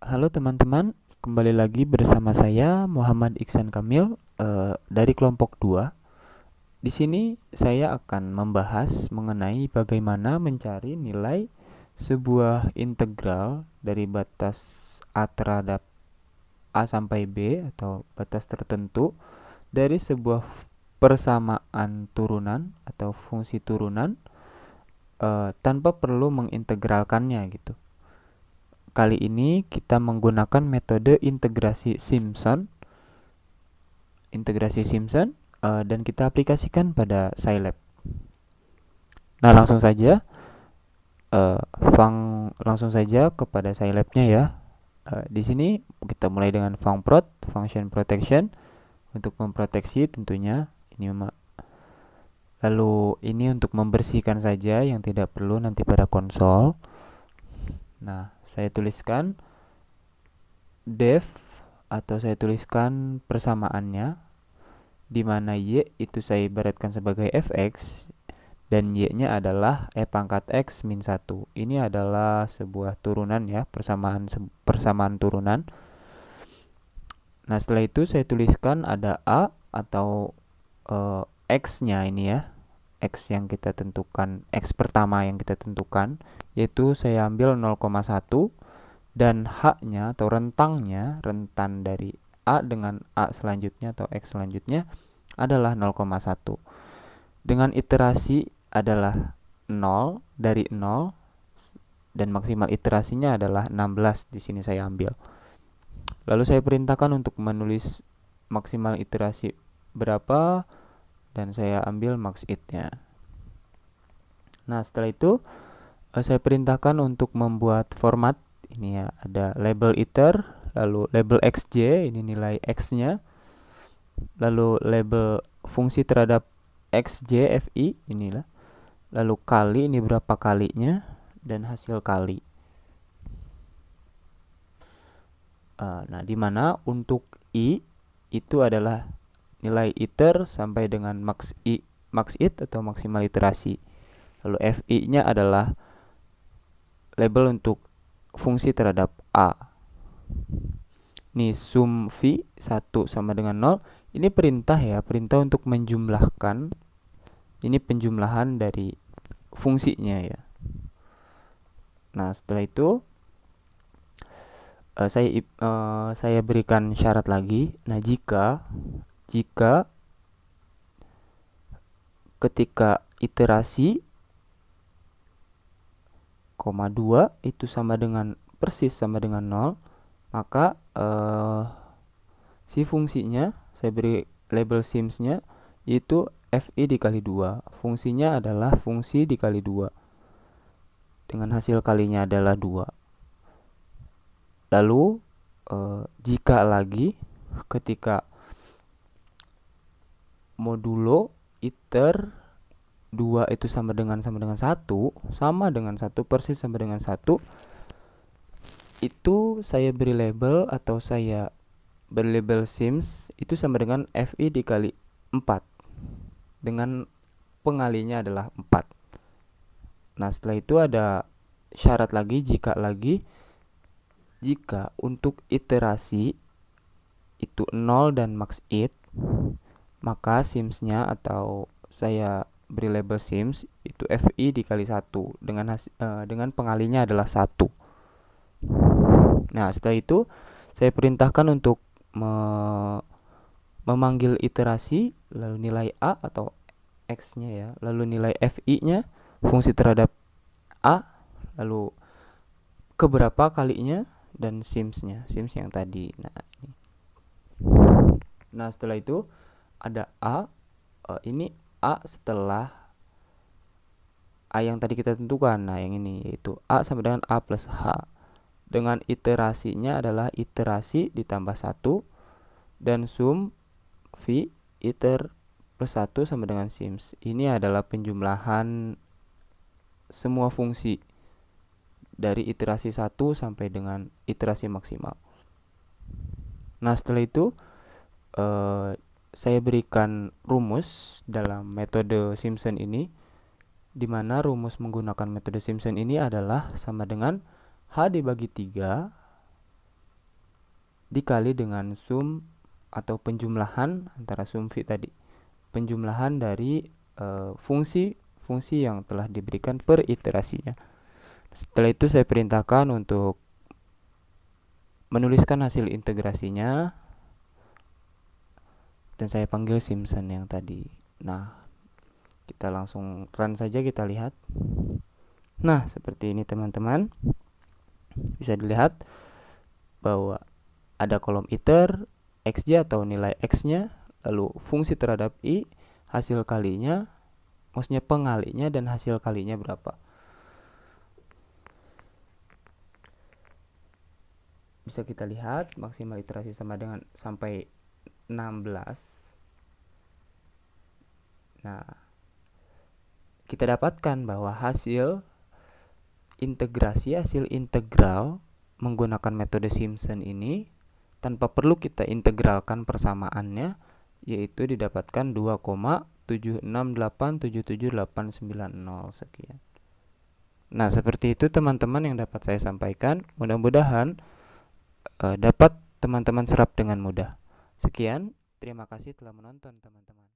Halo teman-teman, kembali lagi bersama saya Muhammad Iksan Kamil dari kelompok 2. Di sini saya akan membahas mengenai bagaimana mencari nilai sebuah integral dari batas A terhadap A sampai B atau batas tertentu dari sebuah persamaan turunan atau fungsi turunan tanpa perlu mengintegralkannya gitu. Kali ini kita menggunakan metode integrasi Simpson, dan kita aplikasikan pada Scilab. Nah, uh, langsung saja kepada Scilab-nya ya. Di sini kita mulai dengan function protection untuk memproteksi tentunya. Lalu ini untuk membersihkan saja yang tidak perlu nanti pada konsol. Nah, saya tuliskan def atau saya tuliskan persamaannya, di mana y itu saya ibaratkan sebagai fx dan y-nya adalah e pangkat x min 1. Ini adalah sebuah turunan ya, persamaan turunan. Nah, setelah itu saya tuliskan ada a atau x-nya ini ya. X yang kita tentukan, x pertama yang kita tentukan, yaitu saya ambil 0,1 dan h-nya atau rentan dari a dengan a selanjutnya atau x selanjutnya adalah 0,1. Dengan iterasi adalah 0 dari 0 dan maksimal iterasinya adalah 16, di sini saya ambil. Lalu saya perintahkan untuk menulis maksimal iterasi berapa dan saya ambil max it-nya. Nah, setelah itu saya perintahkan untuk membuat format. Ini ya, ada label iter, lalu label xj, ini nilai x-nya, lalu label fungsi terhadap xj fi, inilah, lalu kali, ini berapa kalinya, dan hasil kali. Nah, di mana untuk i itu adalah nilai iter sampai dengan max it atau maksimal iterasi. Lalu fi-nya adalah label untuk fungsi terhadap a. Nih, sum v 1 sama dengan 0. Ini perintah ya, perintah untuk menjumlahkan. Ini penjumlahan dari fungsinya ya. Nah, setelah itu saya berikan syarat lagi. Nah, jika ketika iterasi 2 itu persis sama dengan 0, maka si fungsinya saya beri label sims-nya yaitu fi dikali 2. Fungsinya adalah fungsi dikali 2 dengan hasil kalinya adalah 2. Lalu jika lagi ketika modulo iter 2 itu sama dengan 1, persis sama dengan 1, itu saya beri label atau saya beri label sims itu sama dengan fi dikali 4 dengan pengalinya adalah 4. Nah, setelah itu ada syarat lagi, jika untuk iterasi itu 0 dan max it, maka sims-nya atau saya beri label sims itu fi dikali 1 dengan pengalinya adalah 1. Nah, setelah itu saya perintahkan untuk memanggil iterasi, lalu nilai a atau x-nya ya, lalu nilai fi-nya, fungsi terhadap a, lalu keberapa kalinya, dan sims yang tadi. Nah, setelah itu ada a, ini a setelah a yang tadi kita tentukan. Nah, yang ini yaitu a sama dengan a plus h, dengan iterasinya adalah iterasi ditambah 1 dan sum v iter plus 1 sama dengan sims. Ini adalah penjumlahan semua fungsi dari iterasi 1 sampai dengan iterasi maksimal. Nah, setelah itu saya berikan rumus dalam metode Simpson ini, di mana rumus menggunakan metode Simpson ini adalah sama dengan h dibagi 3 dikali dengan sum atau penjumlahan antara sum v tadi, penjumlahan dari fungsi yang telah diberikan per iterasinya. Setelah itu saya perintahkan untuk menuliskan hasil integrasinya dan saya panggil Simpson yang tadi. Nah, kita langsung run saja, kita lihat. Nah, seperti ini teman-teman. Bisa dilihat bahwa ada kolom iter, xj atau nilai x-nya, lalu fungsi terhadap i, hasil kalinya, maksudnya pengalinya, dan hasil kalinya berapa. Bisa kita lihat maksimal iterasi sama dengan sampai 16. Nah, kita dapatkan bahwa hasil integrasi, hasil integral menggunakan metode Simpson ini tanpa perlu kita integralkan persamaannya, yaitu didapatkan 2,76877890 sekian. Nah, seperti itu teman-teman yang dapat saya sampaikan. Mudah-mudahan dapat teman-teman serap dengan mudah. Sekian, terima kasih telah menonton teman-teman.